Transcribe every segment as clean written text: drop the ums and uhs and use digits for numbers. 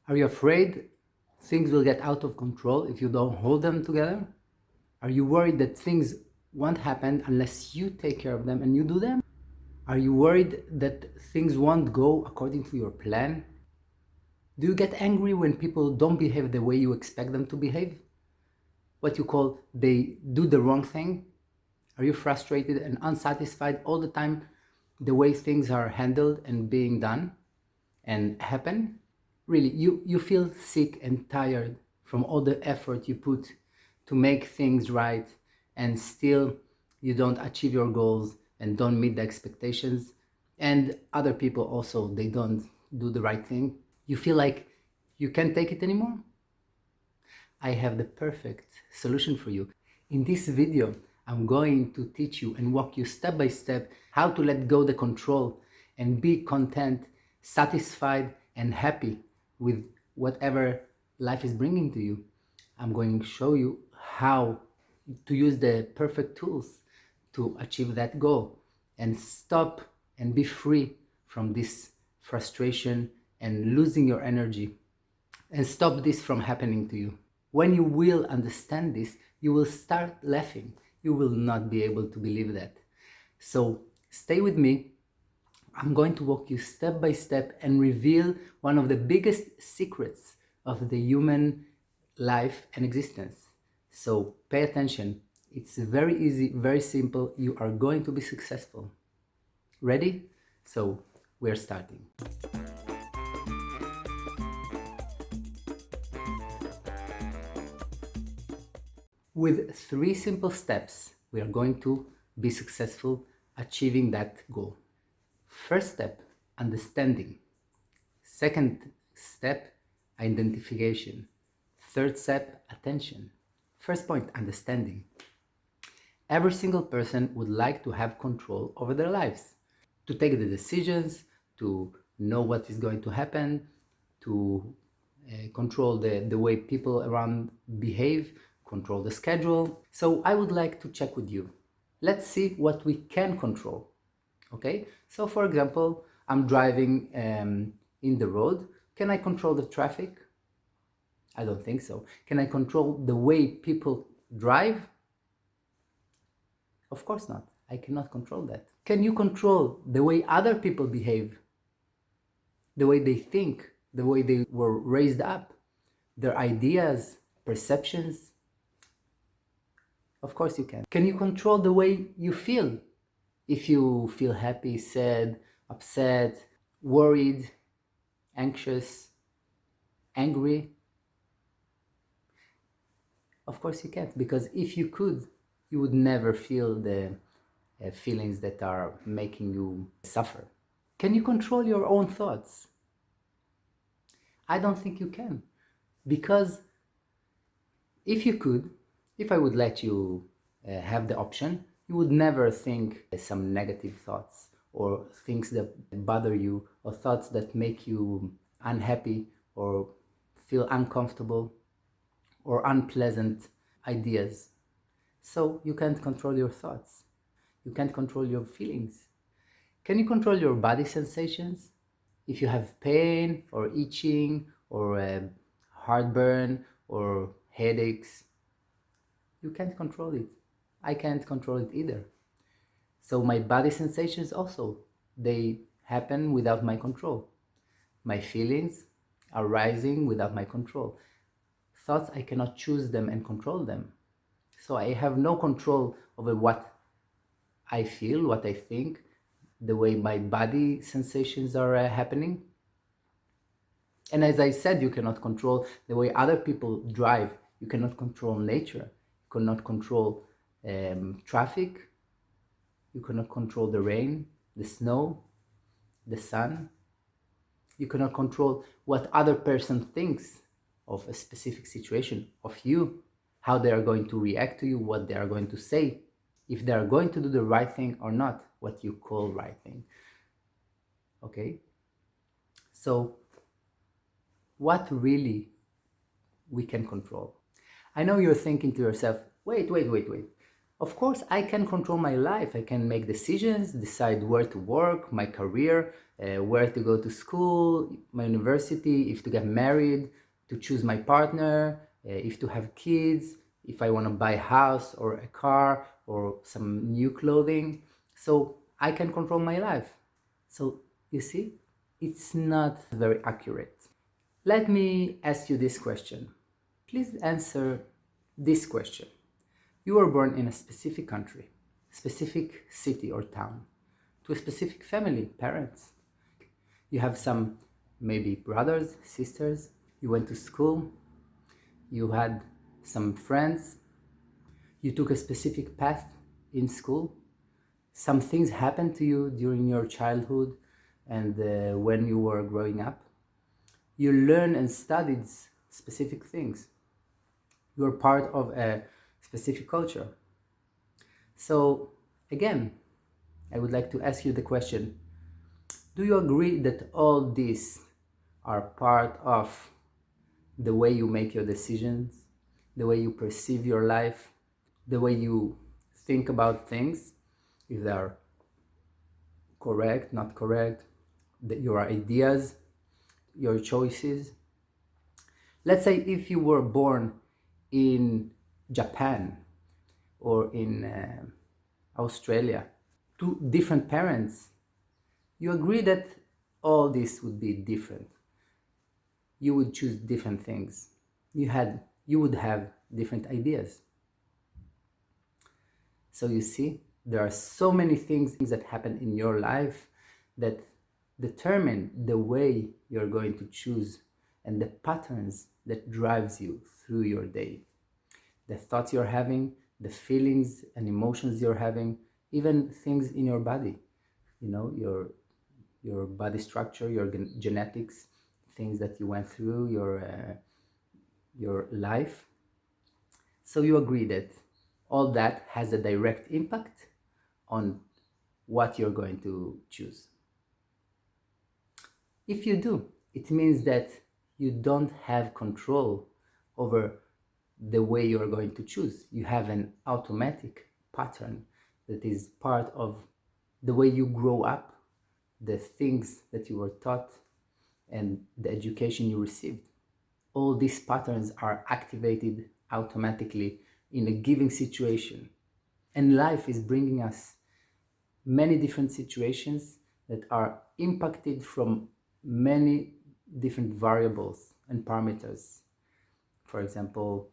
Are you afraid things will get out of control if you don't hold them together? Are you worried that things won't happen unless you take care of them and you do them? Are you worried that things won't go according to your plan? Do you get angry when people don't behave the way you expect them to behave? What you call they do the wrong thing? Are you frustrated and unsatisfied all the time the way things are handled and being done and happen? Really, you feel sick and tired from all the effort you put to make things right, and still you don't achieve your goals and don't meet the expectations, and other people also, they don't do the right thing. You feel like you can't take it anymore? I have the perfect solution for you. In this video, I'm going to teach you and walk you step by step how to let go the control and be content, satisfied, and happy with whatever life is bringing to you. I'm going to show you how to use the perfect tools to achieve that goal and stop and be free from this frustration and losing your energy, and stop this from happening to you. When you will understand this, you will start laughing. You will not be able to believe that. So stay with me. I'm going to walk you step by step and reveal one of the biggest secrets of the human life and existence. So pay attention. It's very easy, very simple. You are going to be successful. Ready? So we're starting. With 3 simple steps, we are going to be successful achieving that goal. First step, understanding. Second step, identification. Third step, attention. First point, understanding. Every single person would like to have control over their lives, to take the decisions, to know what is going to happen, to control the way people around behave, control the schedule. So I would like to check with you. Let's see what we can control. Okay, so for example, I'm driving in the road. Can I control the traffic? I don't think so. Can I control the way people drive? Of course not. I cannot control that. Can you control the way other people behave? The way they think, the way they were raised up, their ideas, perceptions? Of course you can. Can you control the way you feel? If you feel happy, sad, upset, worried, anxious, angry? Of course you can't, because if you could, you would never feel the feelings that are making you suffer. Can you control your own thoughts? I don't think you can, because if you could, if I would let you have the option, you would never think some negative thoughts or things that bother you or thoughts that make you unhappy or feel uncomfortable or unpleasant ideas. So you can't control your thoughts. You can't control your feelings. Can you control your body sensations? If you have pain or itching or heartburn or headaches, you can't control it. I can't control it either. So my body sensations also, they happen without my control. My feelings are rising without my control. Thoughts, I cannot choose them and control them. So I have no control over what I feel, what I think, the way my body sensations are happening. And as I said, you cannot control the way other people drive. You cannot control nature. You cannot control traffic. You cannot control the rain, the snow, the sun. You cannot control what other person thinks of a specific situation, of you, how they are going to react to you, what they are going to say, if they are going to do the right thing or not, what you call right thing. Okay? So, what really we can control? I know you're thinking to yourself, wait. Of course, I can control my life. I can make decisions, decide where to work, my career, where to go to school, my university, if to get married, to choose my partner, if to have kids, if I want to buy a house or a car or some new clothing. So I can control my life. So you see, it's not very accurate. Let me ask you this question. Please answer this question. You were born in a specific country, specific city or town, to a specific family, parents. You have some maybe brothers, sisters. You went to school. You had some friends. You took a specific path in school. Some things happened to you during your childhood and when you were growing up. You learned and studied specific things. You are part of a specific culture. So, again, I would like to ask you the question, do you agree that all these are part of the way you make your decisions, the way you perceive your life, the way you think about things, if they are correct, not correct, your ideas, your choices? Let's say if you were born in Japan or in Australia, two different parents, you agree that all this would be different. You would choose different things. You would have different ideas. So you see, there are so many things that happen in your life that determine the way you're going to choose and the patterns that drives you through your day. The thoughts you're having, the feelings and emotions you're having, even things in your body, your body structure, your genetics, things that you went through, your life. So you agree that all that has a direct impact on what you're going to choose. If you do, it means that you don't have control over the way you're going to choose. You have an automatic pattern that is part of the way you grow up, the things that you were taught, and the education you received. All these patterns are activated automatically in a given situation. And life is bringing us many different situations that are impacted from many different variables and parameters. For example,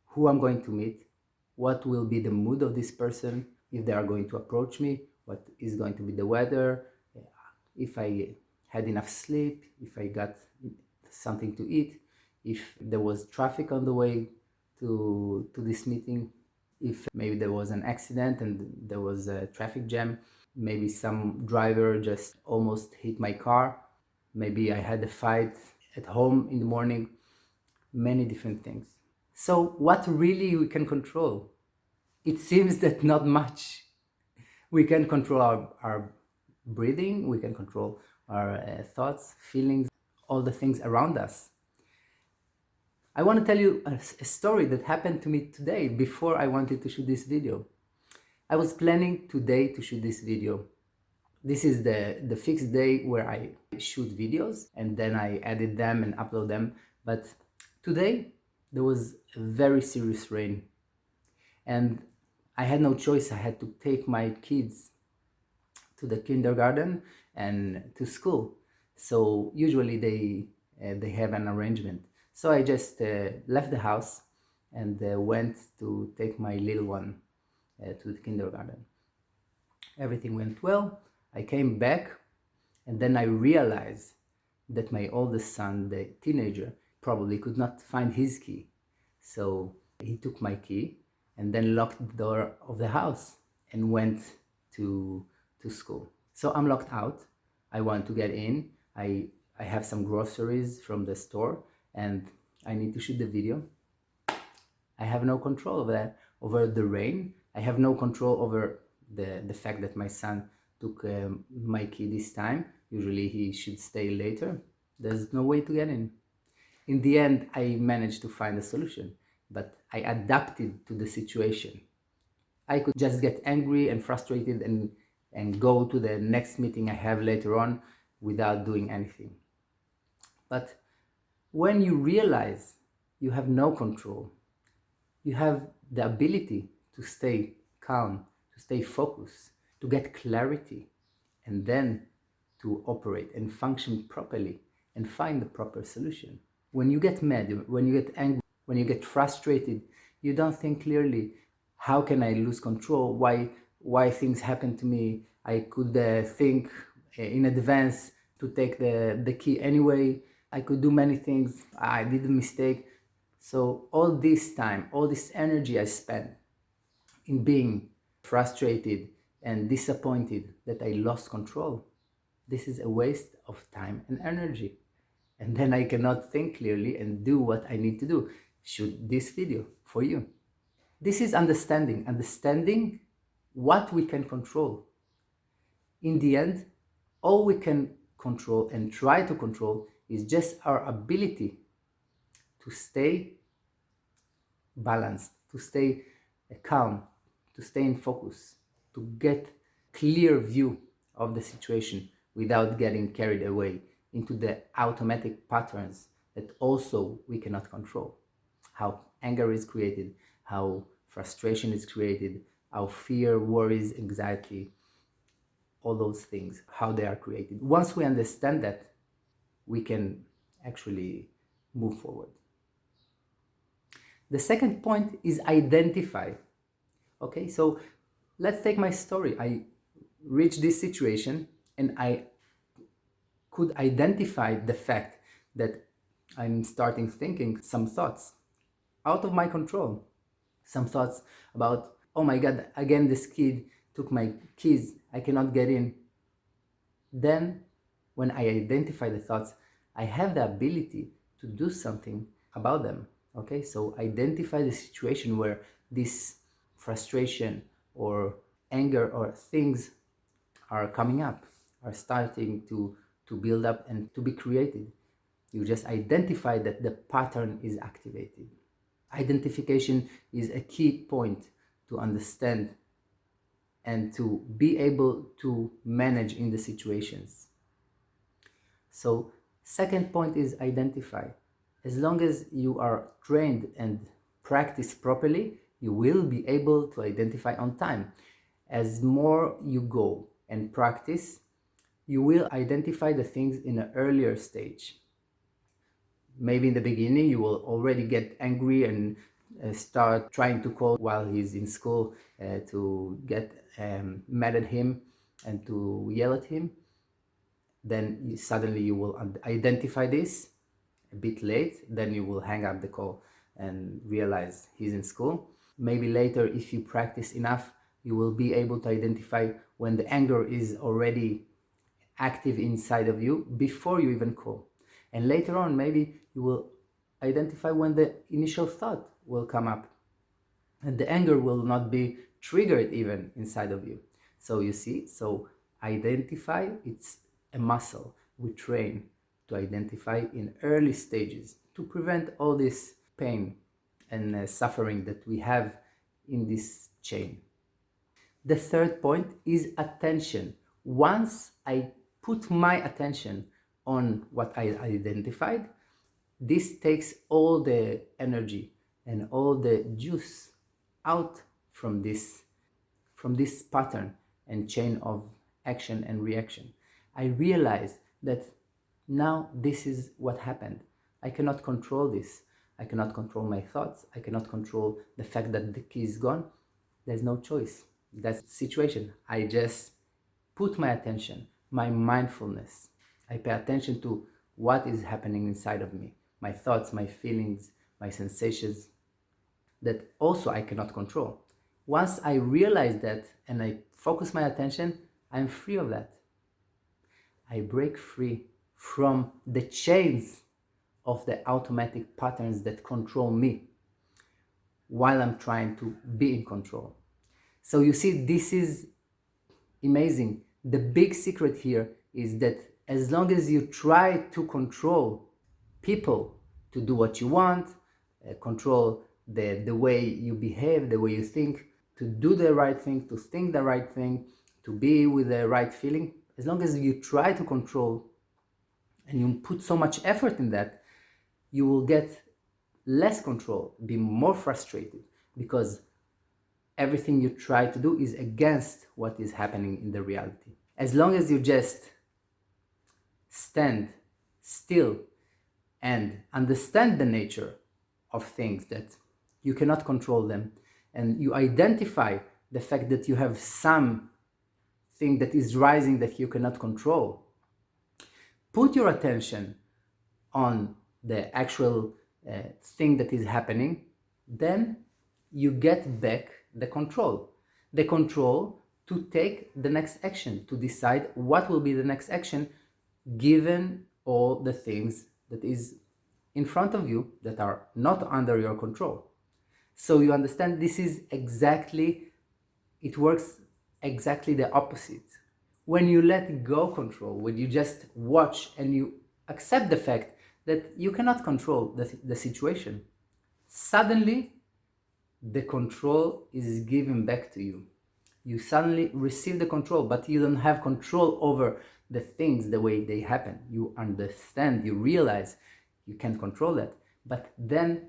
who I'm going to meet, what will be the mood of this person, if they are going to approach me, what is going to be the weather, if I had enough sleep, if I got something to eat, if there was traffic on the way to this meeting, if maybe there was an accident and there was a traffic jam, maybe some driver just almost hit my car, maybe I had a fight at home in the morning, many different things. So what really we can control? It seems that not much. We can control our breathing, we can control our thoughts, feelings, all the things around us. I want to tell you a story that happened to me today before I wanted to shoot this video. I was planning today to shoot this video. This is the fixed day where I shoot videos and then I edit them and upload them. But today there was a very serious rain and I had no choice. I had to take my kids to the kindergarten and to school. So usually they have an arrangement. So I just left the house and went to take my little one to the kindergarten. Everything went well. I came back and then I realized that my oldest son, the teenager, probably could not find his key. So he took my key and then locked the door of the house and went to school. So I'm locked out. I want to get in. I have some groceries from the store and I need to shoot the video. I have no control over the rain. I have no control over the fact that my son took my key this time. Usually he should stay later. There's no way to get in. In the end, I managed to find a solution, but I adapted to the situation. I could just get angry and frustrated and go to the next meeting I have later on without doing anything. But when you realize you have no control, you have the ability to stay calm, to stay focused, to get clarity, and then to operate and function properly and find the proper solution. When you get mad, when you get angry, when you get frustrated, you don't think clearly, how can I lose control? Why things happen to me? I could think in advance to take the key anyway. I could do many things. I did a mistake. So all this time, all this energy I spent in being frustrated and disappointed that I lost control, this is a waste of time and energy. And then I cannot think clearly and do what I need to do. Shoot this video for you. This is understanding what we can control. In the end, all we can control and try to control is just our ability to stay balanced, to stay calm, to stay in focus, to get clear view of the situation without getting carried away into the automatic patterns that also we cannot control. How anger is created, how frustration is created, how fear, worries, anxiety, all those things, how they are created. Once we understand that, we can actually move forward. The second point is identify. Okay, so let's take my story. I reached this situation and I could identify the fact that I'm starting thinking some thoughts out of my control. Some thoughts about, oh my God, again this kid took my keys, I cannot get in. Then, when I identify the thoughts, I have the ability to do something about them. Okay, so identify the situation where this frustration or anger or things are coming up, are starting to build up and to be created. You just identify that the pattern is activated. Identification is a key point to understand and to be able to manage in the situations. So, second point is identify. As long as you are trained and practice properly, you will be able to identify on time. As more you go and practice, you will identify the things in an earlier stage. Maybe in the beginning you will already get angry and start trying to call while he's in school to get mad at him and to yell at him. Then suddenly you will identify this a bit late. Then you will hang up the call and realize he's in school. Maybe later, if you practice enough, you will be able to identify when the anger is already active inside of you before you even call. And later on, maybe you will identify when the initial thought will come up and the anger will not be triggered even inside of you. So you see, so identify, it's a muscle we train to identify in early stages to prevent all this pain and suffering that we have in this chain. The third point is attention. Once I put my attention on what I identified, this takes all the energy and all the juice out from this pattern and chain of action and reaction. I realized that now this is what happened. I cannot control this. I cannot control my thoughts. I cannot control the fact that the key is gone. There's no choice. That's the situation. I just put my attention, my mindfulness. I pay attention to what is happening inside of me, my thoughts, my feelings, my sensations that also I cannot control. Once I realize that and I focus my attention, I'm free of that. I break free from the chains of the automatic patterns that control me while I'm trying to be in control. So you see, this is amazing. The big secret here is that as long as you try to control people to do what you want, control the way you behave, the way you think, to do the right thing, to think the right thing, to be with the right feeling, as long as you try to control and you put so much effort in that, you will get less control, be more frustrated, because everything you try to do is against what is happening in the reality. As long as you just stand still and understand the nature of things, that you cannot control them, and you identify the fact that you have some thing that is rising that you cannot control, put your attention on the actual thing that is happening, then you get back the control. The control to take the next action, to decide what will be the next action given all the things that is in front of you that are not under your control. So you understand, this is exactly, it works exactly the opposite. When you let go control, when you just watch and you accept the fact that you cannot control the situation, suddenly the control is given back to you. You suddenly receive the control, but you don't have control over the things the way they happen. You understand, you realize you can't control that, but then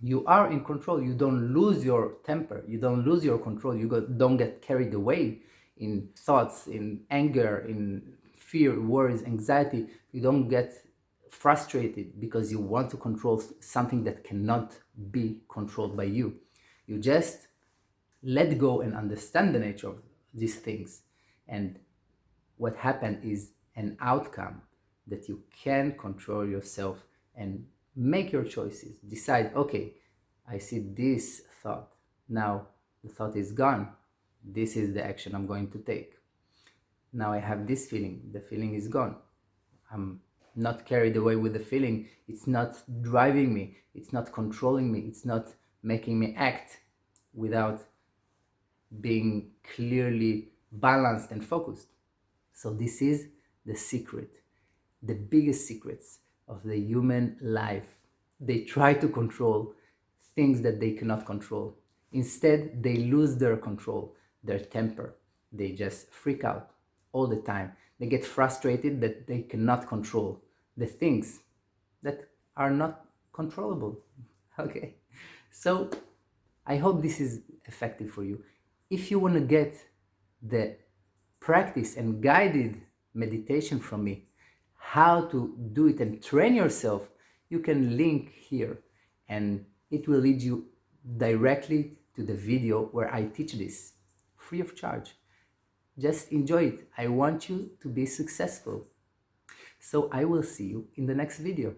you are in control. You don't lose your temper, you don't lose your control, don't get carried away in thoughts, in anger, in fear, worries, anxiety. You don't get frustrated because you want to control something that cannot be controlled by you. You just let go and understand the nature of these things. And what happened is an outcome that you can control yourself and make your choices. Decide, okay, I see this thought. Now the thought is gone. This is the action I'm going to take. Now I have this feeling. The feeling is gone. I'm not carried away with the feeling. It's not driving me. It's not controlling me. It's not making me act without being clearly balanced and focused. So this is the secret, the biggest secrets of the human life. They try to control things that they cannot control. Instead, they lose their control, their temper. They just freak out all the time. They get frustrated that they cannot control the things that are not controllable. Okay, so I hope this is effective for you. If you want to get the practice and guided meditation from me, how to do it and train yourself, you can link here and it will lead you directly to the video where I teach this free of charge. Just enjoy it. I want you to be successful. So I will see you in the next video.